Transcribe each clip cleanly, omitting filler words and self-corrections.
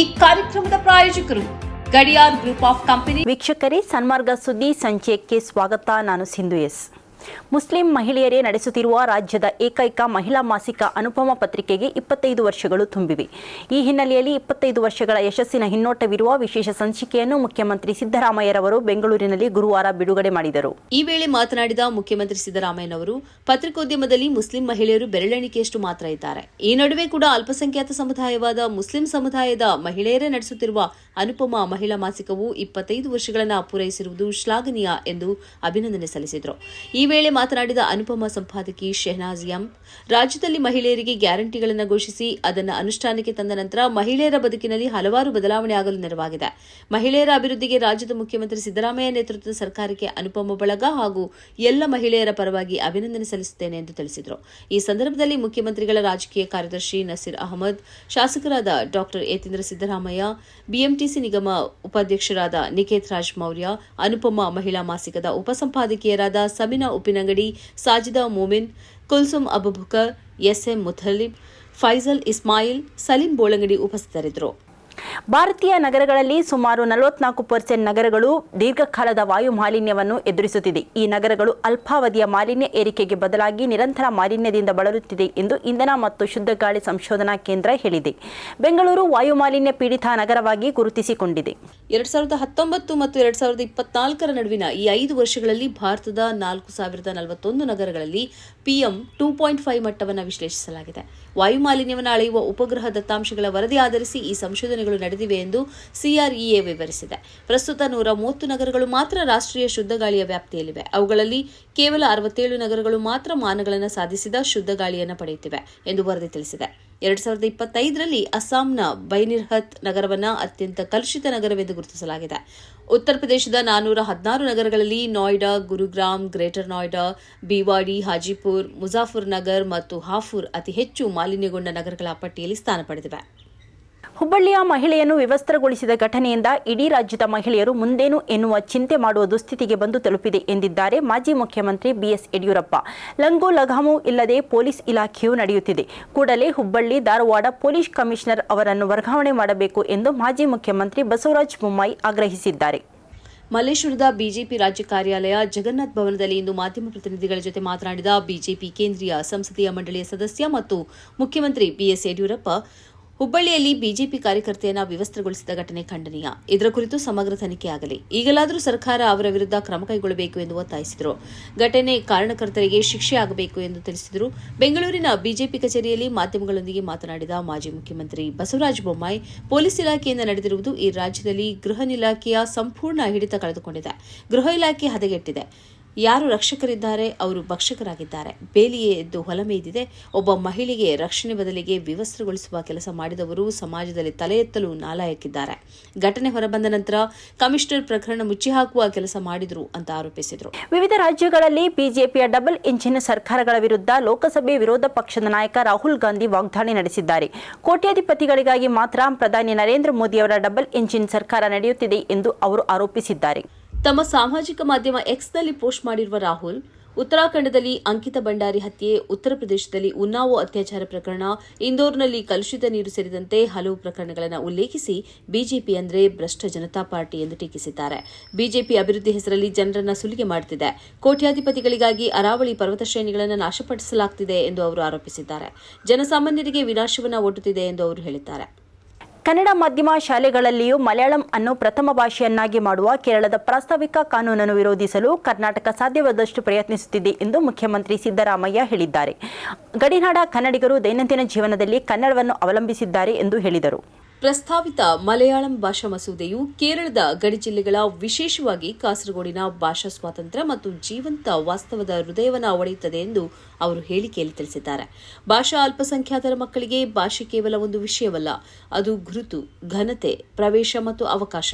ಈ ಕಾರ್ಯಕ್ರಮದ ಪ್ರಾಯೋಜಕರು ಗಡಿಯಾರ್ ಗ್ರೂಪ್ ಆಫ್ ಕಂಪನಿ. ವೀಕ್ಷಕರೇ, ಸನ್ಮಾರ್ಗ ಸುದ್ದಿ ಸಂಚಯಕ್ಕೆ ಸ್ವಾಗತ. ನಾನು ಸಿಂಧು ಎಸ್. ಮುಸ್ಲಿಂ ಮಹಿಳೆಯರೇ ನಡೆಸುತ್ತಿರುವ ರಾಜ್ಯದ ಏಕೈಕ ಮಹಿಳಾ ಮಾಸಿಕ ಅನುಪಮ ಪತ್ರಿಕೆಗೆ 25 ವರ್ಷಗಳು ತುಂಬಿವೆ. ಈ ಹಿನ್ನೆಲೆಯಲ್ಲಿ 25 ವರ್ಷಗಳ ಯಶಸ್ಸಿನ ಹಿನ್ನೋಟವಿರುವ ವಿಶೇಷ ಸಂಚಿಕೆಯನ್ನು ಮುಖ್ಯಮಂತ್ರಿ ಸಿದ್ದರಾಮಯ್ಯರವರು ಬೆಂಗಳೂರಿನಲ್ಲಿ ಗುರುವಾರ ಬಿಡುಗಡೆ ಮಾಡಿದರು. ಈ ವೇಳೆ ಮಾತನಾಡಿದ ಮುಖ್ಯಮಂತ್ರಿ ಸಿದ್ದರಾಮಯ್ಯನವರು, ಪತ್ರಿಕೋದ್ಯಮದಲ್ಲಿ ಮುಸ್ಲಿಂ ಮಹಿಳೆಯರು ಬೆರಳೆಣಿಕೆಯಷ್ಟು ಮಾತ್ರ ಇದ್ದಾರೆ. ಈ ನಡುವೆ ಕೂಡ ಅಲ್ಪಸಂಖ್ಯಾತ ಸಮುದಾಯವಾದ ಮುಸ್ಲಿಂ ಸಮುದಾಯದ ಮಹಿಳೆಯರೇ ನಡೆಸುತ್ತಿರುವ ಅನುಪಮ ಮಹಿಳಾ ಮಾಸಿಕವು 25 ವರ್ಷಗಳನ್ನು ಪೂರೈಸಿರುವುದು ಶ್ಲಾಘನೀಯ ಎಂದು ಅಭಿನಂದನೆ ಸಲ್ಲಿಸಿದರು. ಈ ವೇಳೆ ಮಾತನಾಡಿದ ಅನುಪಮ ಸಂಪಾದಕಿ ಶೆಹನಾಜ್ ಎಂ, ರಾಜ್ಯದಲ್ಲಿ ಮಹಿಳೆಯರಿಗೆ ಗ್ಯಾರಂಟಿಗಳನ್ನು ಘೋಷಿಸಿ ಅದನ್ನು ಅನುಷ್ಠಾನಕ್ಕೆ ತಂದ ನಂತರ ಮಹಿಳೆಯರ ಬದುಕಿನಲ್ಲಿ ಹಲವಾರು ಬದಲಾವಣೆ ಆಗಲು ನೆರವಾಗಿದೆ. ಮಹಿಳೆಯರ ಅಭಿವೃದ್ಧಿಗೆ ರಾಜ್ಯದ ಮುಖ್ಯಮಂತ್ರಿ ಸಿದ್ದರಾಮಯ್ಯ ನೇತೃತ್ವದ ಸರ್ಕಾರಕ್ಕೆ ಅನುಪಮ ಬಳಗ ಹಾಗೂ ಎಲ್ಲ ಮಹಿಳೆಯರ ಪರವಾಗಿ ಅಭಿನಂದನೆ ಸಲ್ಲಿಸುತ್ತೇನೆ ಎಂದು ತಿಳಿಸಿದರು. ಈ ಸಂದರ್ಭದಲ್ಲಿ ಮುಖ್ಯಮಂತ್ರಿಗಳ ರಾಜಕೀಯ ಕಾರ್ಯದರ್ಶಿ ನಸೀರ್ ಅಹಮದ್, ಶಾಸಕರಾದ ಡಾ ಯತೀಂದ್ರ ಸಿದ್ದರಾಮಯ್ಯ, ಬಿಎಂಟಿಸಿ ನಿಗಮ ಉಪಾಧ್ಯಕ್ಷರಾದ ನಿಕೇತ್ ರಾಜ್ ಮೌರ್ಯ, ಅನುಪಮ ಮಹಿಳಾ ಮಾಸಿಕದ ಉಪಸಂಪಾದಕಿಯರಾದ ಸಮಿನಾ ಉಪ್ಪಿನಂಗಡಿ, ಸಾಜಿದಾ ಮೋಮಿನ್, ಕುಲ್ಸುಮ್ ಅಬುಬಕರ್, ಎಸ್ಎಂ ಮುಥಲಿಬ್, ಫೈಜಲ್ ಇಸ್ಮಾಯಿಲ್, ಸಲೀಂ ಬೋಳಂಗಡಿ ಉಪಸ್ಥಿತರಿದ್ದರು. ಭಾರತೀಯ ನಗರಗಳಲ್ಲಿ ಸುಮಾರು 44% ನಗರಗಳು ದೀರ್ಘಕಾಲದ ವಾಯು ಮಾಲಿನ್ಯವನ್ನು ಎದುರಿಸುತ್ತಿದೆ. ಈ ನಗರಗಳು ಅಲ್ಪಾವಧಿಯ ಮಾಲಿನ್ಯ ಏರಿಕೆಗೆ ಬದಲಾಗಿ ನಿರಂತರ ಮಾಲಿನ್ಯದಿಂದ ಬಳಲುತ್ತಿದೆ ಎಂದು ಇಂಧನ ಮತ್ತು ಶುದ್ಧ ಗಾಳಿ ಸಂಶೋಧನಾ ಕೇಂದ್ರ ಹೇಳಿದೆ. ಬೆಂಗಳೂರು ವಾಯು ಮಾಲಿನ್ಯ ಪೀಡಿತ ನಗರವಾಗಿ ಗುರುತಿಸಿಕೊಂಡಿದೆ. 2019 ಮತ್ತು 2024 ನಡುವಿನ ಈ 5 ವರ್ಷಗಳಲ್ಲಿ ಭಾರತದ 4041 ನಗರಗಳಲ್ಲಿ PM 2.5 ಮಟ್ಟವನ್ನು ವಿಶ್ಲೇಷಿಸಲಾಗಿದೆ. ವಾಯು ಮಾಲಿನ್ಯವನ್ನು ಅಳೆಯುವ ಉಪಗ್ರಹ ದತ್ತಾಂಶಗಳ ವರದಿ ಆಧರಿಸಿ ಈ ಸಂಶೋಧನೆಗಳು ನಡೆದಿವೆ ಎಂದು CREA ವಿವರಿಸಿದೆ. ಪ್ರಸ್ತುತ 130 ನಗರಗಳು ಮಾತ್ರ ರಾಷ್ಟ್ರೀಯ ಶುದ್ಧ ಗಾಳಿಯ ವ್ಯಾಪ್ತಿಯಲ್ಲಿವೆ. ಅವುಗಳಲ್ಲಿ ಕೇವಲ 67 ನಗರಗಳು ಮಾತ್ರ ಮಾನಗಳನ್ನು ಸಾಧಿಸಿದ ಶುದ್ಧ ಗಾಳಿಯನ್ನು ಪಡೆಯುತ್ತಿವೆ ಎಂದು ವರದಿ ತಿಳಿಸಿದೆ. 2025ರಲ್ಲಿ ಅಸ್ಸಾಂನ ಬೈನಿರ್ಹತ್ ನಗರವನ್ನು ಅತ್ಯಂತ ಕಲುಷಿತ ನಗರವೆಂದು ಗುರುತಿಸಲಾಗಿದೆ. ಉತ್ತರ ಪ್ರದೇಶದ 416 ನಗರಗಳಲ್ಲಿ ನೋಯ್ಡಾ, ಗುರುಗ್ರಾಮ್, ಗ್ರೇಟರ್ ನೋಯ್ಡಾ, ಬಿವಾಡಿ, ಹಾಜಿಪುರ್, ಮುಜಾಫರ್ ನಗರ್ ಮತ್ತು ಹಾಫುರ್ ಅತಿ ಹೆಚ್ಚು ಮಾಲಿನ್ಯಗೊಂಡ ನಗರಗಳ ಪಟ್ಟಿಯಲ್ಲಿ ಸ್ಥಾನ ಪಡೆದಿವೆ. ಹುಬ್ಬಳ್ಳಿಯ ಮಹಿಳೆಯನ್ನು ವಿವಸ್ತ್ರಗೊಳಿಸಿದ ಘಟನೆಯಿಂದ ಇಡೀ ರಾಜ್ಯದ ಮಹಿಳೆಯರು ಮುಂದೇನು ಎನ್ನುವ ಚಿಂತೆ ಮಾಡುವ ದುಸ್ಥಿತಿಗೆ ಬಂದು ತಲುಪಿದೆ ಎಂದಿದ್ದಾರೆ ಮಾಜಿ ಮುಖ್ಯಮಂತ್ರಿ BS ಯಡಿಯೂರಪ್ಪ. ಲಂಗು ಲಗಾಮು ಇಲ್ಲದೆ ಪೊಲೀಸ್ ಇಲಾಖೆಯು ನಡೆಯುತ್ತಿದೆ. ಕೂಡಲೇ ಹುಬ್ಬಳ್ಳಿ, ಧಾರವಾಡ ಪೊಲೀಸ್ ಕಮಿಷನರ್ ಅವರನ್ನು ವರ್ಗಾವಣೆ ಮಾಡಬೇಕು ಎಂದು ಮಾಜಿ ಮುಖ್ಯಮಂತ್ರಿ ಬಸವರಾಜ ಬೊಮ್ಮಾಯಿ ಆಗ್ರಹಿಸಿದ್ದಾರೆ. ಮಲ್ಲೇಶ್ವರದ ಬಿಜೆಪಿ ರಾಜ್ಯ ಕಾರ್ಯಾಲಯ ಜಗನ್ನಾಥ್ ಭವನದಲ್ಲಿ ಇಂದು ಮಾಧ್ಯಮ ಪ್ರತಿನಿಧಿಗಳ ಜೊತೆ ಮಾತನಾಡಿದ ಬಿಜೆಪಿ ಕೇಂದ್ರೀಯ ಸಂಸದೀಯ ಮಂಡಳಿಯ ಸದಸ್ಯ ಮತ್ತು ಮುಖ್ಯಮಂತ್ರಿ BS ಯಡಿಯೂರಪ್ಪ, ಹುಬ್ಬಳ್ಳಿಯಲ್ಲಿ ಬಿಜೆಪಿ ಕಾರ್ಯಕರ್ತೆಯನ್ನ ವಿವಸ್ತ್ರಗೊಳಿಸಿದ ಘಟನೆ ಖಂಡನೀಯ. ಇದರ ಕುರಿತು ಸಮಗ್ರ ತನಿಖೆಯಾಗಲಿ. ಈಗಲಾದರೂ ಸರ್ಕಾರ ಅವರ ವಿರುದ್ಧ ಕ್ರಮ ಕೈಗೊಳ್ಳಬೇಕು ಎಂದು ಒತ್ತಾಯಿಸಿದರು. ಘಟನೆ ಕಾರಣಕರ್ತರಿಗೆ ಶಿಕ್ಷೆ ಆಗಬೇಕು ಎಂದು ತಿಳಿಸಿದರು. ಬೆಂಗಳೂರಿನ ಬಿಜೆಪಿ ಕಚೇರಿಯಲ್ಲಿ ಮಾಧ್ಯಮಗಳೊಂದಿಗೆ ಮಾತನಾಡಿದ ಮಾಜಿ ಮುಖ್ಯಮಂತ್ರಿ ಬಸವರಾಜ ಬೊಮ್ಮಾಯಿ, ಪೊಲೀಸ್ ಇಲಾಖೆಯಿಂದ ನಡೆದಿರುವುದು ಈ ರಾಜ್ಯದಲ್ಲಿ ಗೃಹ ಇಲಾಖೆಯ ಸಂಪೂರ್ಣ ಹಿಡಿತ ಕಳೆದುಕೊಂಡಿದೆ. ಗೃಹ ಇಲಾಖೆ ಹದಗೆಟ್ಟಿದೆ. ಯಾರು ರಕ್ಷಕರಿದ್ದಾರೆ ಅವರು ಭಕ್ಷಕರಾಗಿದ್ದಾರೆ. ಬೇಲಿಯೇ ಎದ್ದು ಹೊಲಮೇಯ್ದಿದೆ. ಒಬ್ಬ ಮಹಿಳೆಗೆ ರಕ್ಷಣೆ ಬದಲಿಗೆ ವಿವಸ್ತ್ರಗೊಳಿಸುವ ಕೆಲಸ ಮಾಡಿದವರು ಸಮಾಜದಲ್ಲಿ ತಲೆ ಎತ್ತಲು ನಾಲಾಯಕ್ಕಿದ್ದಾರೆ. ಘಟನೆ ಹೊರಬಂದ ನಂತರ ಕಮಿಷನರ್ ಪ್ರಕರಣ ಮುಚ್ಚಿಹಾಕುವ ಕೆಲಸ ಮಾಡಿದರು ಅಂತ ಆರೋಪಿಸಿದರು. ವಿವಿಧ ರಾಜ್ಯಗಳಲ್ಲಿ ಬಿಜೆಪಿಯ ಡಬಲ್ ಇಂಜಿನ್ ಸರ್ಕಾರಗಳ ವಿರುದ್ಧ ಲೋಕಸಭೆ ವಿರೋಧ ಪಕ್ಷದ ನಾಯಕ ರಾಹುಲ್ ಗಾಂಧಿ ವಾಗ್ದಾಳಿ ನಡೆಸಿದ್ದಾರೆ. ಕೋಟ್ಯಾಧಿಪತಿಗಳಿಗಾಗಿ ಮಾತ್ರ ಪ್ರಧಾನಿ ನರೇಂದ್ರ ಮೋದಿಯವರ ಡಬಲ್ ಇಂಜಿನ್ ಸರ್ಕಾರ ನಡೆಯುತ್ತಿದೆ ಎಂದು ಅವರು ಆರೋಪಿಸಿದ್ದಾರೆ. ತಮ್ಮ ಸಾಮಾಜಿಕ ಮಾಧ್ಯಮ ಎಕ್ಸ್ನಲ್ಲಿ ಪೋಸ್ಟ್ ಮಾಡಿರುವ ರಾಹುಲ್, ಉತ್ತರಾಖಂಡದಲ್ಲಿ ಅಂಕಿತ ಭಂಡಾರಿ ಹತ್ಯೆ, ಉತ್ತರ ಪ್ರದೇಶದಲ್ಲಿ ಉನ್ನಾವೋ ಅತ್ಯಾಚಾರ ಪ್ರಕರಣ, ಇಂದೋರ್ನಲ್ಲಿ ಕಲುಷಿತ ನೀರು ಸೇರಿದಂತೆ ಹಲವು ಪ್ರಕರಣಗಳನ್ನು ಉಲ್ಲೇಖಿಸಿ ಬಿಜೆಪಿ ಅಂದರೆ ಭ್ರಷ್ಟ ಜನತಾ ಪಾರ್ಟಿ ಎಂದು ಟೀಕಿಸಿದ್ದಾರೆ. ಬಿಜೆಪಿ ಅಭಿವೃದ್ಧಿ ಹೆಸರಲ್ಲಿ ಜನರನ್ನ ಸುಲಿಗೆ ಮಾಡುತ್ತಿದೆ. ಕೋಟ್ಯಾಧಿಪತಿಗಳಿಗಾಗಿ ಅರಾವಳಿ ಪರ್ವತ ಶ್ರೇಣಿಗಳನ್ನು ನಾಶಪಡಿಸಲಾಗುತ್ತಿದೆ ಎಂದು ಅವರು ಆರೋಪಿಸಿದ್ದಾರೆ. ಜನಸಾಮಾನ್ಯರಿಗೆ ವಿನಾಶವನ್ನು ಒಡ್ಡುತ್ತಿದೆ ಎಂದು ಅವರು ಹೇಳಿದ್ದಾರೆ. ಕನ್ನಡ ಮಾಧ್ಯಮ ಶಾಲೆಗಳಲ್ಲಿಯೂ ಮಲಯಾಳಂ ಅನ್ನು ಪ್ರಥಮ ಭಾಷೆಯನ್ನಾಗಿ ಮಾಡುವ ಕೇರಳದ ಪ್ರಾಸ್ತಾವಿಕ ಕಾನೂನನ್ನು ವಿರೋಧಿಸಲು ಕರ್ನಾಟಕ ಸಾಧ್ಯವಾದಷ್ಟು ಪ್ರಯತ್ನಿಸುತ್ತಿದೆ ಎಂದು ಮುಖ್ಯಮಂತ್ರಿ ಸಿದ್ದರಾಮಯ್ಯ ಹೇಳಿದ್ದಾರೆ. ಗಡಿನಾಡ ಕನ್ನಡಿಗರು ದೈನಂದಿನ ಜೀವನದಲ್ಲಿ ಕನ್ನಡವನ್ನು ಅವಲಂಬಿಸಿದ್ದಾರೆ ಎಂದು ಹೇಳಿದರು. ಪ್ರಸ್ತಾವಿತ ಮಲಯಾಳಂ ಭಾಷಾ ಮಸೂದೆಯು ಕೇರಳದ ಗಡಿ ಜಿಲ್ಲೆಗಳ, ವಿಶೇಷವಾಗಿ ಕಾಸರಗೋಡಿನ ಭಾಷಾ ಸ್ವಾತಂತ್ರ್ಯ ಮತ್ತು ಜೀವಂತ ವಾಸ್ತವದ ಹೃದಯವನ್ನು ಒಡೆಯುತ್ತದೆ ಎಂದು ಅವರು ಹೇಳಿಕೆಯಲ್ಲಿ ತಿಳಿಸಿದ್ದಾರೆ. ಭಾಷಾ ಅಲ್ಪಸಂಖ್ಯಾತರ ಮಕ್ಕಳಿಗೆ ಭಾಷೆ ಕೇವಲ ಒಂದು ವಿಷಯವಲ್ಲ, ಅದು ಗುರುತು, ಘನತೆ, ಪ್ರವೇಶ ಮತ್ತು ಅವಕಾಶ.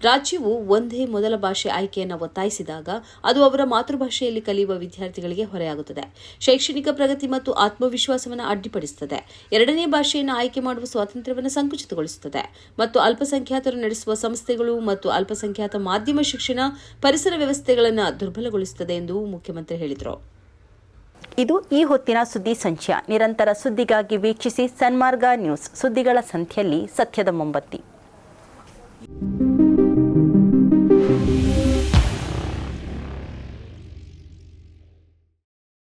ರಾಜ್ಯವು ಒಂದೇ ಮೊದಲ ಭಾಷೆ ಆಯ್ಕೆಯನ್ನು ಒತ್ತಾಯಿಸಿದಾಗ ಅದು ಅವರ ಮಾತೃಭಾಷೆಯಲ್ಲಿ ಕಲಿಯುವ ವಿದ್ಯಾರ್ಥಿಗಳಿಗೆ ಹೊರೆಯಾಗುತ್ತದೆ. ಶೈಕ್ಷಣಿಕ ಪ್ರಗತಿ ಮತ್ತು ಆತ್ಮವಿಶ್ವಾಸವನ್ನು ಅಡ್ಡಿಪಡಿಸುತ್ತದೆ. ಎರಡನೇ ಭಾಷೆಯನ್ನು ಆಯ್ಕೆ ಮಾಡುವ ಸ್ವಾತಂತ್ರ್ಯವನ್ನು ಸಂಕುಚಿತಗೊಳಿಸುತ್ತದೆ ಮತ್ತು ಅಲ್ಪಸಂಖ್ಯಾತರು ನಡೆಸುವ ಸಂಸ್ಥೆಗಳು ಮತ್ತು ಅಲ್ಪಸಂಖ್ಯಾತ ಮಾಧ್ಯಮ ಶಿಕ್ಷಣ ಪರಿಸರ ವ್ಯವಸ್ಥೆಗಳನ್ನು ದುರ್ಬಲಗೊಳಿಸುತ್ತದೆ ಎಂದು ಮುಖ್ಯಮಂತ್ರಿ ಹೇಳಿದರು. ಇದು ಈ ಹೊತ್ತಿನ ಸುದ್ದಿ ಸಂಚಯ. ನಿರಂತರ ಸುದ್ದಿಗಾಗಿ ವೀಕ್ಷಿಸಿ ಸನ್ಮಾರ್ಗ ನ್ಯೂಸ್. ಸುದ್ದಿಗಳ ಸಂಖ್ಯೆಯಲ್ಲಿ ಸತ್ಯದ ಮೊಂಬತ್ತಿ.